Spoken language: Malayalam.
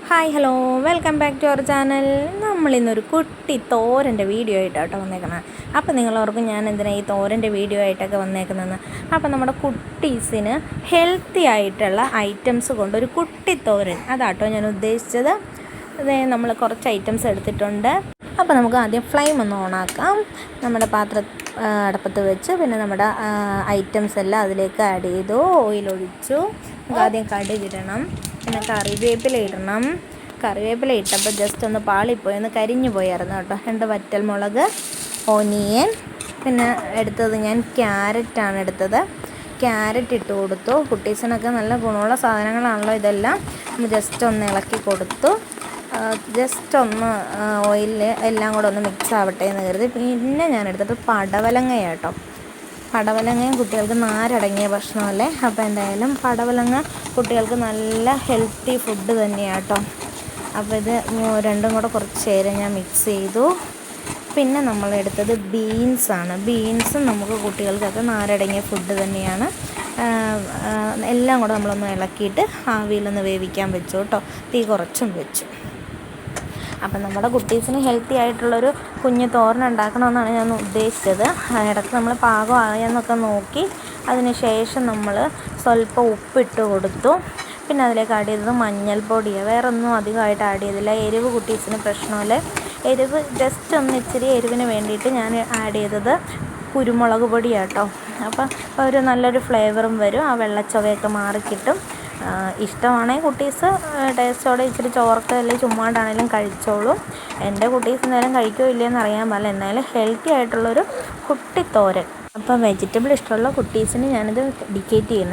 Hi hello welcome back to our channel. നമ്മളിന്നൊരു കുട്ടി തോരൻ്റെ വീഡിയോ ആയിട്ടാട്ടോ വന്നേക്കുന്നത്. അപ്പോൾ നിങ്ങളോർക്കും ഞാൻ എന്തിനാണ് ഈ തോരൻ്റെ വീഡിയോ ആയിട്ടൊക്കെ വന്നേക്കുന്നതെന്ന്. അപ്പോൾ നമ്മുടെ കുട്ടീസിന് ഹെൽത്തി ആയിട്ടുള്ള ഐറ്റംസ് കൊണ്ടൊരു കുട്ടി തോരൻ അതാട്ടോ ഞാൻ ഉദ്ദേശിച്ചത്. അതേ നമ്മൾ കുറച്ച് ഐറ്റംസ് എടുത്തിട്ടുണ്ട്. അപ്പോൾ നമുക്ക് ആദ്യം ഫ്ലെയിം ഒന്ന് ഓണാക്കാം. നമ്മുടെ പാത്രം അടുപ്പത്ത് വെച്ച് പിന്നെ നമ്മുടെ ഐറ്റംസ് എല്ലാം അതിലേക്ക് ആഡ് ചെയ്തു. ഓയിൽ ഒഴിച്ചു. നമുക്ക് ആദ്യം കടുകിടണം, പിന്നെ കറിവേപ്പില ഇടണം. കറിവേപ്പില ഇട്ടപ്പോൾ ജസ്റ്റ് ഒന്ന് പാളിപ്പോയി, ഒന്ന് കരിഞ്ഞു പോയായിരുന്നു കേട്ടോ. 2 വറ്റൽമുളക്, ഓനിയൻ, പിന്നെ എടുത്തത് ഞാൻ ക്യാരറ്റാണ് എടുത്തത്. ക്യാരറ്റ് ഇട്ട് കൊടുത്തു. കുട്ടീസിനൊക്കെ നല്ല ഗുണമുള്ള സാധനങ്ങളാണല്ലോ ഇതെല്ലാം. ജസ്റ്റ് ഒന്ന് ഇളക്കി കൊടുത്തു. ജസ്റ്റ് ഒന്ന് ഓയിലിൽ എല്ലാം കൂടെ ഒന്ന് മിക്സ് ആവട്ടെ എന്ന് കരുതി. പിന്നെ ഞാൻ എടുത്തത് പടവലങ്ങയാട്ടോ. പടവലങ്ങയും കുട്ടികൾക്ക് നാരടങ്ങിയ ഭക്ഷണമല്ലേ. അപ്പോൾ എന്തായാലും പടവലങ്ങ കുട്ടികൾക്ക് നല്ല ഹെൽത്തി ഫുഡ് തന്നെയാട്ടോ. അപ്പോൾ ഇത് രണ്ടും കൂടെ കുറച്ച് നേരം ഞാൻ മിക്സ് ചെയ്തു. പിന്നെ നമ്മളെടുത്തത് ബീൻസാണ്. ബീൻസും നമുക്ക് കുട്ടികൾക്കൊക്കെ നാരടങ്ങിയ ഫുഡ് തന്നെയാണ്. എല്ലാം കൂടെ നമ്മളൊന്ന് ഇളക്കിയിട്ട് ആവിയിലൊന്ന് വേവിക്കാൻ വെച്ചു കേട്ടോ. തീ കുറച്ചും വെച്ചു. അപ്പം നമ്മുടെ കുട്ടീസിന് ഹെൽത്തി ആയിട്ടുള്ളൊരു കുഞ്ഞ് തോരൻ ഉണ്ടാക്കണമെന്നാണ് ഞാൻ ഉദ്ദേശിച്ചത്. ഇടയ്ക്ക് നമ്മൾ പാകമായെന്നൊക്കെ നോക്കി. അതിന് ശേഷം നമ്മൾ സ്വല്പം ഉപ്പിട്ട് കൊടുത്തു. പിന്നെ അതിലേക്ക് ആഡ് ചെയ്തത് മഞ്ഞൾപ്പൊടിയാണ്. വേറെ ഒന്നും അധികമായിട്ട് ആഡ് ചെയ്തില്ല. എരിവ് കുട്ടീസിന് പ്രശ്നമില്ല. എരിവ് ജസ്റ്റ് ഒന്ന് ഇച്ചിരി എരിവിന് വേണ്ടിയിട്ട് ഞാൻ ആഡ് ചെയ്തത് കുരുമുളക് പൊടിയാട്ടോ. അപ്പം ഒരു നല്ലൊരു ഫ്ലേവറും വരും. ആ വെള്ളച്ചൊവയൊക്കെ മാറിക്കിട്ടും. ഇഷ്ടമാണെങ്കിൽ കുട്ടീസ് ടേസ്റ്റോടെ ഇച്ചിരി ചോറൊക്കെ അല്ലെങ്കിൽ ചുമ്മാണ്ടാണെങ്കിലും കഴിച്ചോളും. എൻ്റെ കുട്ടീസ് എന്തായാലും കഴിക്കുകയോ ഇല്ലയെന്ന് അറിയാൻ പാടില്ല. എന്നാലും ഹെൽത്തി ആയിട്ടുള്ളൊരു കുട്ടി തോരൻ. അപ്പോൾ വെജിറ്റബിൾ ഇഷ്ടമുള്ള കുട്ടീസിന് ഞാനിത് ഡെഡിക്കേറ്റ് ചെയ്യുന്നത്.